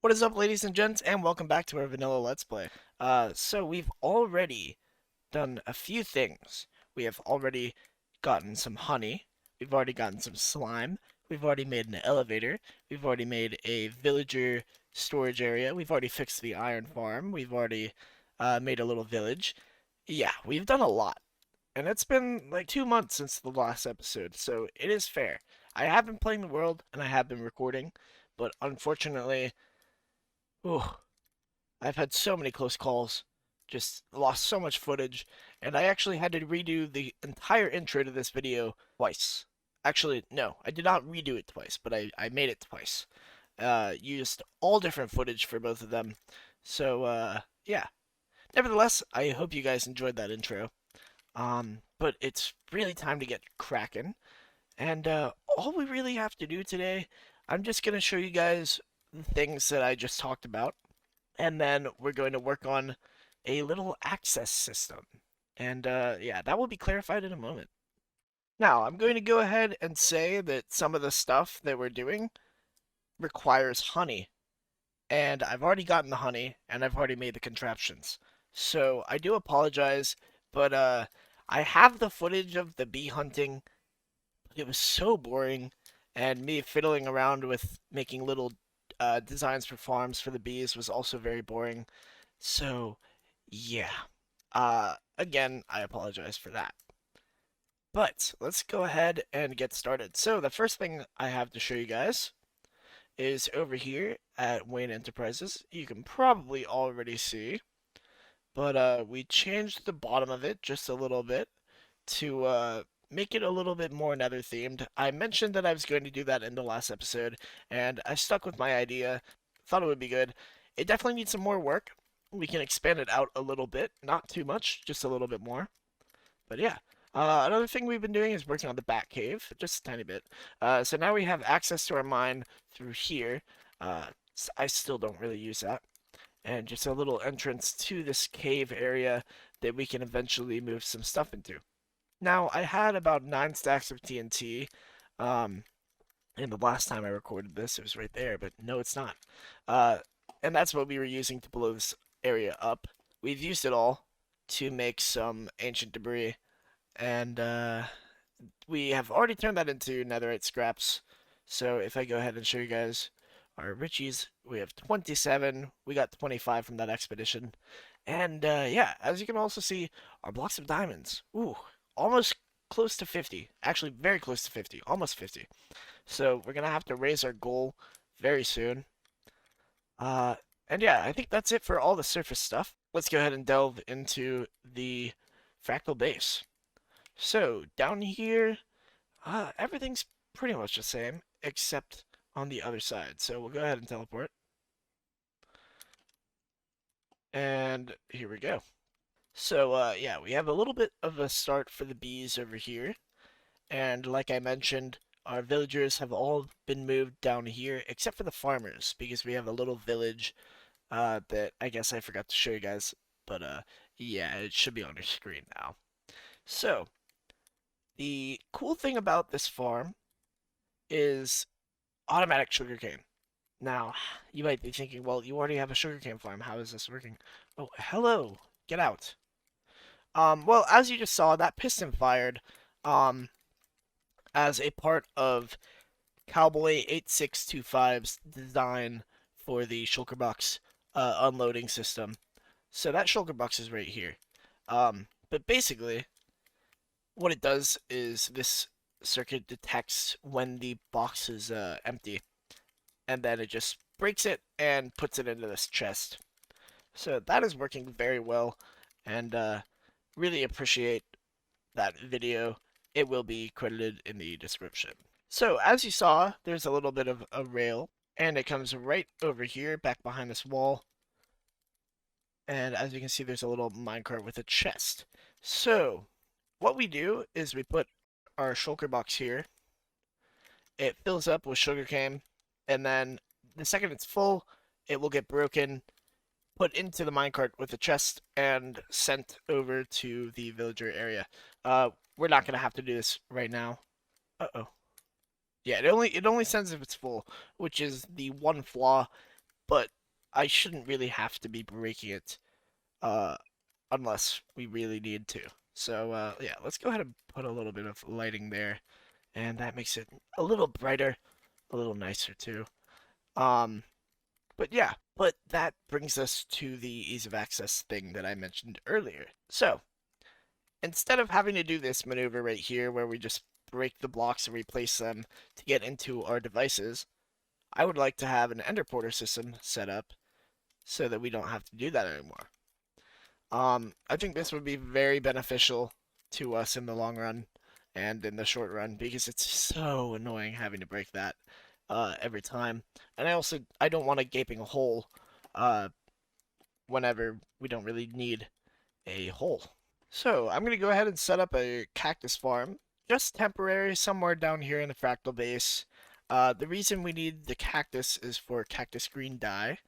What is up, ladies and gents, and welcome back to our vanilla Let's Play. So we've already done a few things. We have already gotten some honey, we've already gotten some slime, we've already made an elevator, we've already made a villager storage area, we've already fixed the iron farm, we've already made a little village. Yeah, we've done a lot. And it's been like 2 months since the last episode, so it is fair. I have been playing the world, and I have been recording, but unfortunately, ooh, I've had so many close calls, just lost so much footage, and I actually had to redo the entire intro to this video twice. Actually, no, I did not redo it twice, but I made it twice. Used all different footage for both of them. So, yeah. Nevertheless, I hope you guys enjoyed that intro. But it's really time to get cracking. And, all we really have to do today, I'm just going to show you guys the things that I just talked about, and then we're going to work on a little access system. And yeah, that will be clarified in a moment. Now, I'm going to go ahead and say that some of the stuff that we're doing requires honey. And I've already gotten the honey, and I've already made the contraptions. So I do apologize, but I have the footage of the bee hunting. It was so boring, and me fiddling around with making little designs for farms for the bees was also very boring. So, yeah. Again, I apologize for that. But let's go ahead and get started. So the first thing I have to show you guys is over here at Wayne Enterprises. You can probably already see, but we changed the bottom of it just a little bit to make it a little bit more nether themed. I mentioned that I was going to do that in the last episode, and I stuck with my idea. Thought it would be good. It definitely needs some more work. We can expand it out a little bit, not too much, just a little bit more. But yeah. Another thing we've been doing is working on the Bat Cave, just a tiny bit. So now we have access to our mine through here. I still don't really use that. And just a little entrance to this cave area that we can eventually move some stuff into. Now, I had about 9 stacks of TNT, and the last time I recorded this, it was right there, but no, it's not. And that's what we were using to blow this area up. We've used it all to make some ancient debris, and we have already turned that into netherite scraps. So if I go ahead and show you guys our richies, we have 27. We got 25 from that expedition. And yeah, as you can also see, our blocks of diamonds. Ooh, almost close to 50. Actually, very close to 50. Almost 50. So we're going to have to raise our goal very soon. And yeah, I think that's it for all the surface stuff. Let's go ahead and delve into the fractal base. So down here, everything's pretty much the same, except on the other side. So we'll go ahead and teleport. And here we go. So, yeah, we have a little bit of a start for the bees over here. And like I mentioned, our villagers have all been moved down here, except for the farmers, because we have a little village that I guess I forgot to show you guys. But, yeah, it should be on your screen now. So, the cool thing about this farm is automatic sugarcane. Now, you might be thinking, well, you already have a sugarcane farm. How is this working? Oh, hello. Get out. Well, as you just saw, that piston fired as a part of Cowboy 8625's design for the shulker box unloading system. So that shulker box is right here. But basically, what it does is this circuit detects when the box is empty, and then it just breaks it and puts it into this chest. So that is working very well, and really appreciate that video. It will be credited in the description. So as you saw, there's a little bit of a rail, and it comes right over here, back behind this wall. And as you can see, there's a little minecart with a chest. So what we do is we put our shulker box here. It fills up with sugarcane, and then the second it's full, it will get broken, put into the minecart with the chest, and sent over to the villager area. We're not gonna have to do this right now. Uh-oh. Yeah, it only sends if it's full, which is the one flaw, but I shouldn't really have to be breaking it uh, unless we really need to. So yeah, let's go ahead and put a little bit of lighting there, and that makes it a little brighter, a little nicer too. Um, but yeah, but that brings us to the ease of access thing that I mentioned earlier. So instead of having to do this maneuver right here where we just break the blocks and replace them to get into our devices, I would like to have an Enderporter system set up so that we don't have to do that anymore. I think this would be very beneficial to us in the long run and in the short run because it's so annoying having to break that every time. And I don't want a gaping hole uh, whenever we don't really need a hole. So I'm going to go ahead and set up a cactus farm, just temporary, somewhere down here in the fractal base. The reason we need the cactus is for cactus green dye.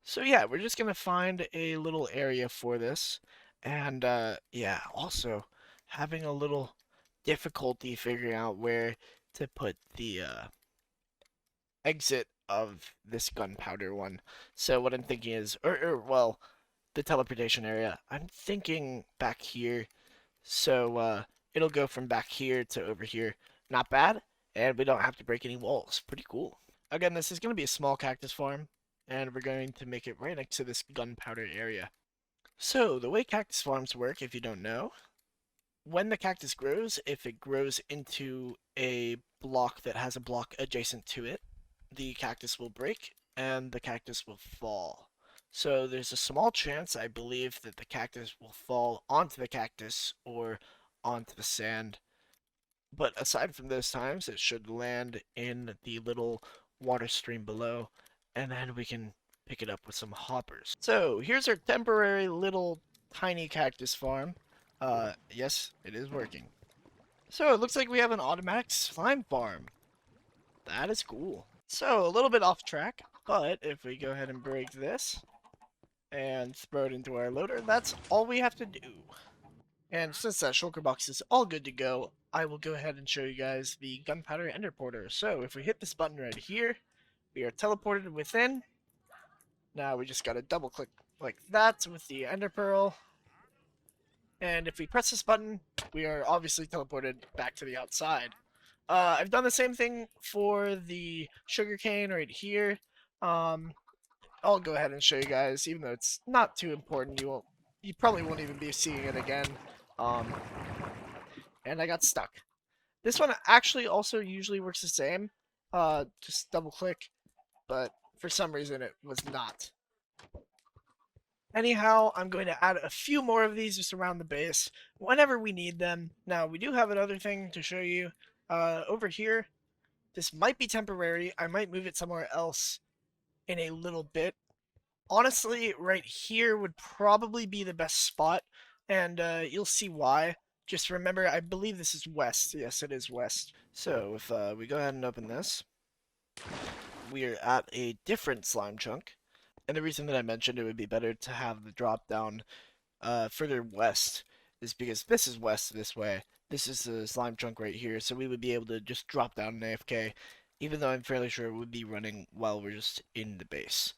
So yeah, we're just going to find a little area for this. And yeah, also having a little difficulty figuring out where to put the exit of this gunpowder one. So what I'm thinking is, well, the teleportation area. I'm thinking back here, so it'll go from back here to over here. Not bad, and we don't have to break any walls. Pretty cool. Again, this is going to be a small cactus farm, and we're going to make it right next to this gunpowder area. So the way cactus farms work, if you don't know, when the cactus grows, if it grows into a block that has a block adjacent to it, the cactus will break and the cactus will fall. So there's a small chance, I believe, that the cactus will fall onto the cactus or onto the sand. But aside from those times, it should land in the little water stream below, and then we can pick it up with some hoppers. So here's our temporary little tiny cactus farm. Yes, it is working. So it looks like we have an automatic slime farm. That is cool. So a little bit off track, but if we go ahead and break this and throw it into our loader, that's all we have to do. And since that shulker box is all good to go, I will go ahead and show you guys the gunpowder enderporter. So if we hit this button right here, we are teleported within. Now we just gotta double click like that with the ender pearl. And if we press this button, we are obviously teleported back to the outside. I've done the same thing for the sugarcane right here. I'll go ahead and show you guys, even though it's not too important. You probably won't even be seeing it again. And I got stuck. This one actually also usually works the same. Just double click, but for some reason it was not. Anyhow, I'm going to add a few more of these just around the base whenever we need them. Now, we do have another thing to show you. Over here, this might be temporary. I might move it somewhere else in a little bit. Honestly, right here would probably be the best spot, and you'll see why. Just remember, I believe this is west. Yes, it is west. So if we go ahead and open this, we're at a different slime chunk. And the reason that I mentioned it would be better to have the drop down further west is because this is west this way. This is the slime chunk right here, so we would be able to just drop down an AFK, even though I'm fairly sure it would be running while we're just in the base.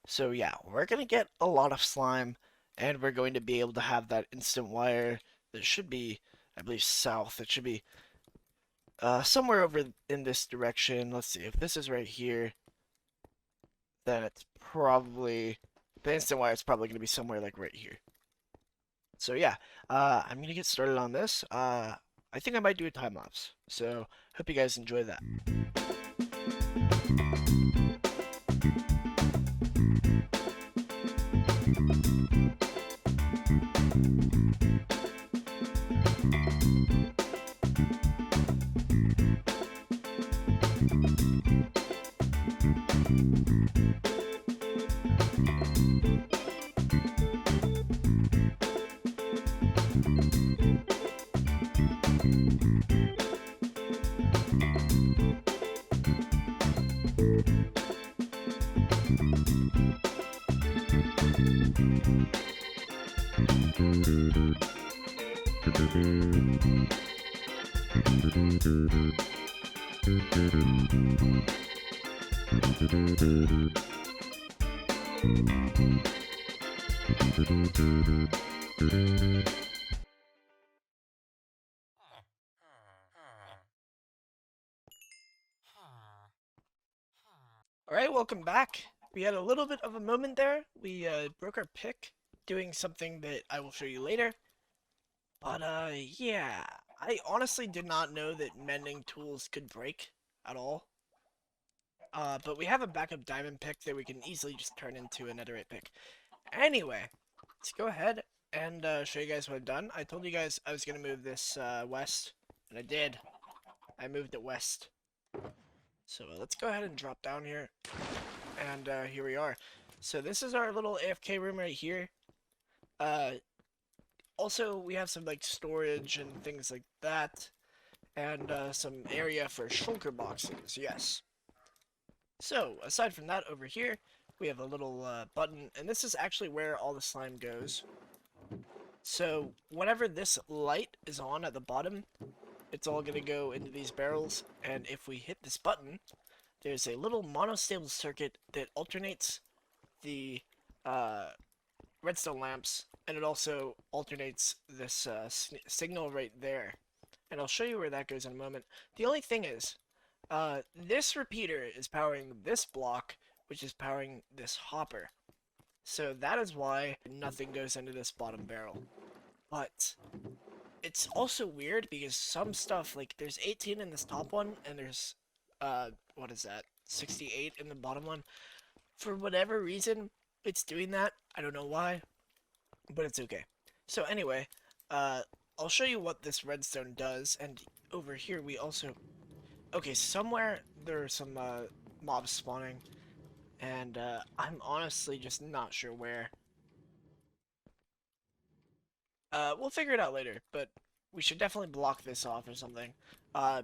So yeah, we're going to get a lot of slime, and we're going to be able to have that instant wire that should be, I believe, south. It should be somewhere over in this direction. Let's see, if this is right here, then it's probably, the instant wire is probably going to be somewhere like right here. So yeah, I'm going to get started on this. I think I might do a time lapse. So hope you guys enjoy that. Alright, welcome back. We had a little bit of a moment there. We broke our pick doing something that I will show you later. But yeah, I honestly did not know that mending tools could break at all. But we have a backup diamond pick that we can easily just turn into a netherite pick. Anyway, let's go ahead and show you guys what I've done. I told you guys I was going to move this west, and I did. I moved it west. So let's go ahead and drop down here, and here we are. So this is our little AFK room right here. Also, we have some like storage and things like that, and some area for shulker boxes, yes. So, aside from that, over here, we have a little button, and this is actually where all the slime goes. So, whenever this light is on at the bottom, it's all going to go into these barrels, and if we hit this button, there's a little monostable circuit that alternates the redstone lamps, and it also alternates this signal right there. And I'll show you where that goes in a moment. The only thing is, this repeater is powering this block, which is powering this hopper. So that is why nothing goes into this bottom barrel. But it's also weird because some stuff, like there's 18 in this top one, and there's, what is that, 68 in the bottom one. For whatever reason, it's doing that. I don't know why, but it's okay. So anyway, I'll show you what this redstone does, and over here we also... Okay, somewhere there are some mobs spawning, and I'm honestly just not sure where. We'll figure it out later, but we should definitely block this off or something,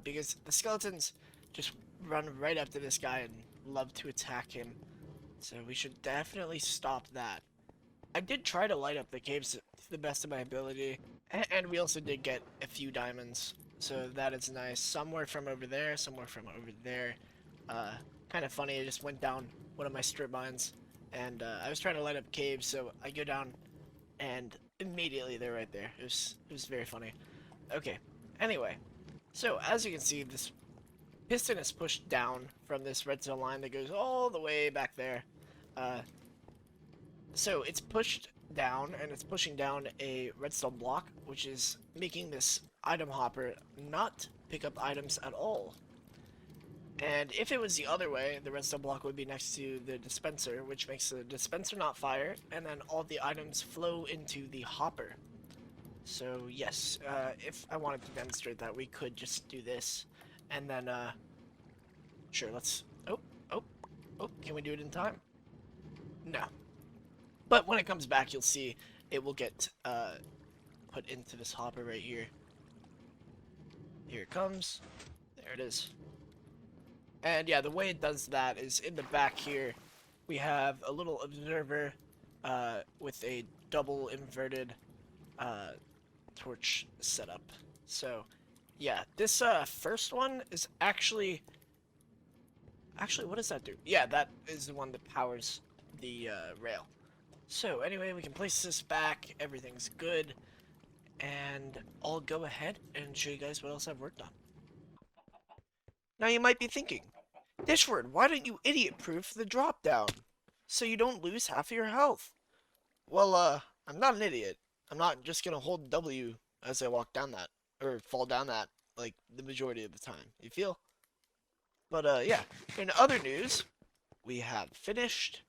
because the skeletons just run right up to this guy and love to attack him, so we should definitely stop that. I did try to light up the caves to the best of my ability, and we also did get a few diamonds, so that is nice. Somewhere from over there, somewhere from over there. Kind of funny, I just went down one of my strip mines, and I was trying to light up caves, so I go down, and immediately they're right there. It was very funny. Okay, anyway, so as you can see, this piston is pushed down from this redstone line that goes all the way back there. So it's pushed down, and it's pushing down a redstone block, which is making this item hopper not pick up items at all. And if it was the other way, the redstone block would be next to the dispenser, which makes the dispenser not fire, and then all the items flow into the hopper. So yes, if I wanted to demonstrate that, we could just do this, and then, sure, let's, oh, can we do it in time? No. But when it comes back, you'll see it will get put into this hopper right here. Here it comes. There it is. And yeah, the way it does that is in the back here, we have a little observer with a double inverted torch setup. So yeah, this first one is actually, what does that do? Yeah, that is the one that powers the rail. So anyway, we can place this back, everything's good, and I'll go ahead and show you guys what else I've worked on. Now you might be thinking, Dishward, why don't you idiot-proof the drop-down so you don't lose half of your health? Well, I'm not an idiot. I'm not just gonna hold W as I walk down that, or fall down that, like, the majority of the time. You feel? But, yeah. In other news, we have finished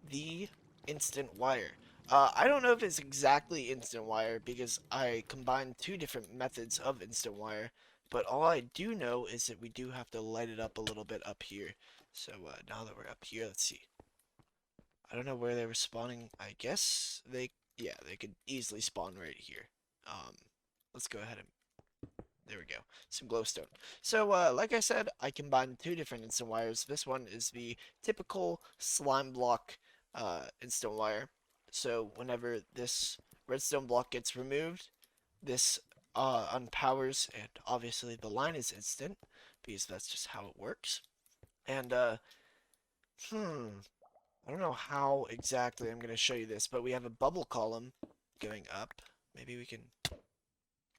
the instant wire. I don't know if it's exactly instant wire because I combined two different methods of instant wire, but all I do know is that we do have to light it up a little bit up here. So now that we're up here, let's see. I don't know where they were spawning. I guess they could easily spawn right here. Let's go ahead and there we go. Some glowstone. So, like I said, I combined two different instant wires. This one is the typical slime block instant wire. So, whenever this redstone block gets removed, this unpowers, and obviously the line is instant, because that's just how it works. And, I don't know how exactly I'm going to show you this, but we have a bubble column going up. Maybe we can...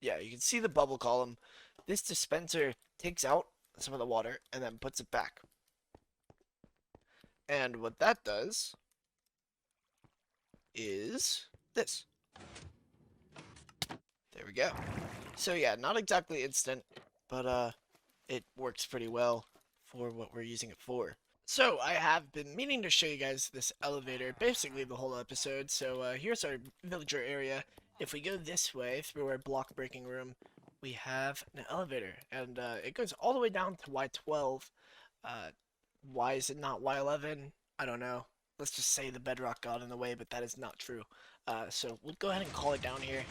Yeah, you can see the bubble column. This dispenser takes out some of the water and then puts it back. And what that does is this. There we go. So yeah, not exactly instant, but it works pretty well for what we're using it for. So I have been meaning to show you guys this elevator basically the whole episode. So here's our villager area. If we go this way through our block breaking room, we have an elevator, and it goes all the way down to Y12. Why is it not Y11? I don't know. Let's just say the bedrock got in the way, but that is not true. So we'll go ahead and call it down here.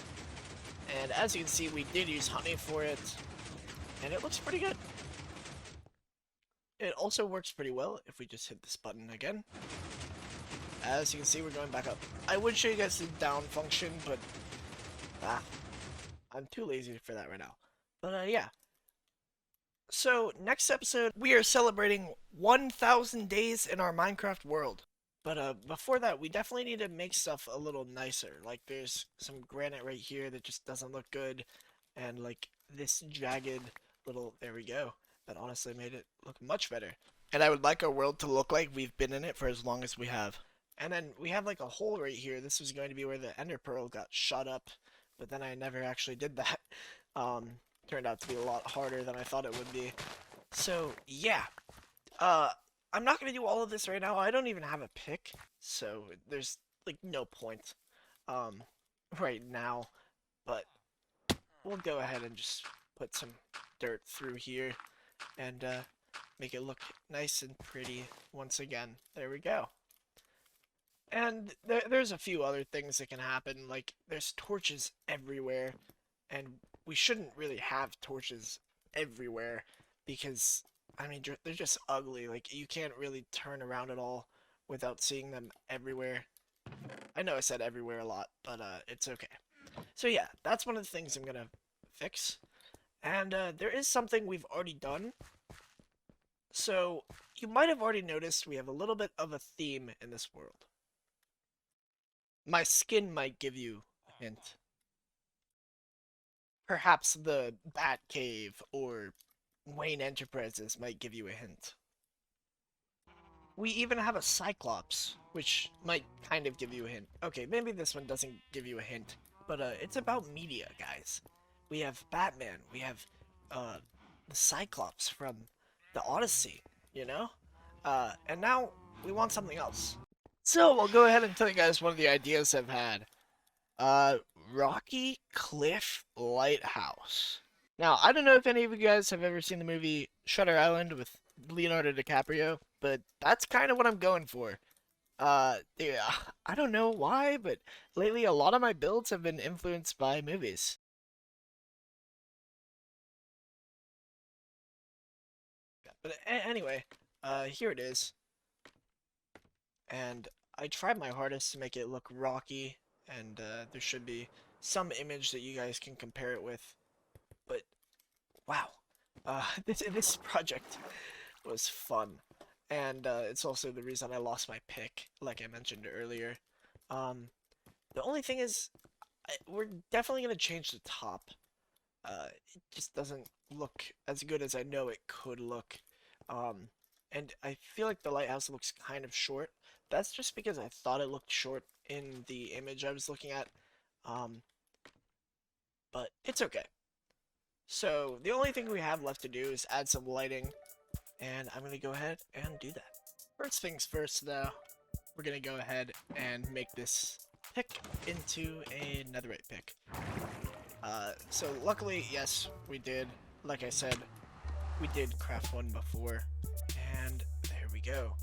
And as you can see, we did use honey for it, and it looks pretty good. It also works pretty well if we just hit this button again. As you can see, we're going back up. I would show you guys the down function, but I'm too lazy for that right now. But yeah. So next episode, we are celebrating 1,000 days in our Minecraft world. But before that, we definitely need to make stuff a little nicer. Like there's some granite right here that just doesn't look good, and like this jagged little, there we go. That honestly made it look much better. And I would like our world to look like we've been in it for as long as we have. And then we have like a hole right here. This was going to be where the ender pearl got shot up, but then I never actually did that. Turned out to be a lot harder than I thought it would be. So yeah, I'm not gonna do all of this right now. I don't even have a pick, so there's like no point right now. But we'll go ahead and just put some dirt through here and make it look nice and pretty once again. There we go. And there's a few other things that can happen, like there's torches everywhere, and we shouldn't really have torches everywhere because, I mean, they're just ugly. Like, you can't really turn around at all without seeing them everywhere. I know I said everywhere a lot, but it's okay. So yeah, that's one of the things I'm gonna fix. And there is something we've already done. So you might have already noticed we have a little bit of a theme in this world. My skin might give you a hint. Perhaps the Bat Cave or Wayne Enterprises might give you a hint. We even have a Cyclops, which might kind of give you a hint. Okay, maybe this one doesn't give you a hint, but it's about media, guys. We have Batman, we have the Cyclops from the Odyssey, you know? And now we want something else. So I'll go ahead and tell you guys one of the ideas I've had. Rocky Cliff Lighthouse. Now, I don't know if any of you guys have ever seen the movie Shutter Island with Leonardo DiCaprio, but that's kind of what I'm going for. Yeah, I don't know why, but lately a lot of my builds have been influenced by movies. But anyway, here it is. And I tried my hardest to make it look rocky, and there should be some image that you guys can compare it with. But wow, this project was fun, and it's also the reason I lost my pick, like I mentioned earlier. The only thing is, we're definitely gonna change the top. It just doesn't look as good as I know it could look. And I feel like the lighthouse looks kind of short. That's just because I thought it looked short in the image I was looking at. But it's okay. So the only thing we have left to do is add some lighting, and I'm gonna go ahead and do that. First things first, though, we're gonna go ahead and make this pick into a netherite pick. So luckily, yes, we did. Like I said, we did craft one before, and there we go.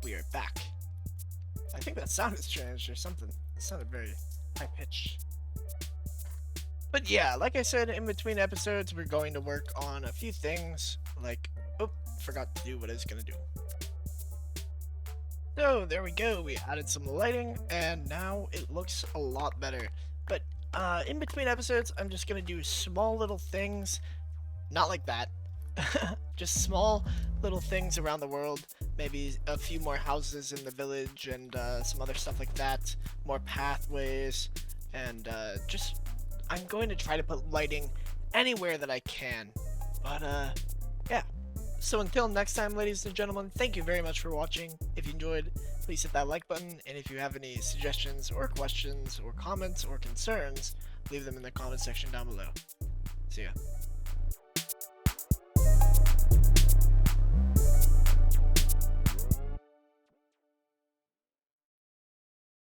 We are back. I think that sound has changed or something. It sounded very high-pitched. But yeah, like I said, in between episodes, we're going to work on a few things, like, oh, forgot to do what I was gonna do. So, there we go, we added some lighting, and now it looks a lot better. But, in between episodes, I'm just gonna do small little things, not like that, just small little things around the world. Maybe a few more houses in the village and some other stuff like that. More pathways and just I'm going to try to put lighting anywhere that I can. But yeah. So until next time, ladies and gentlemen, thank you very much for watching. If you enjoyed, please hit that like button, and if you have any suggestions or questions or comments or concerns, leave them in the comment section down below. See ya.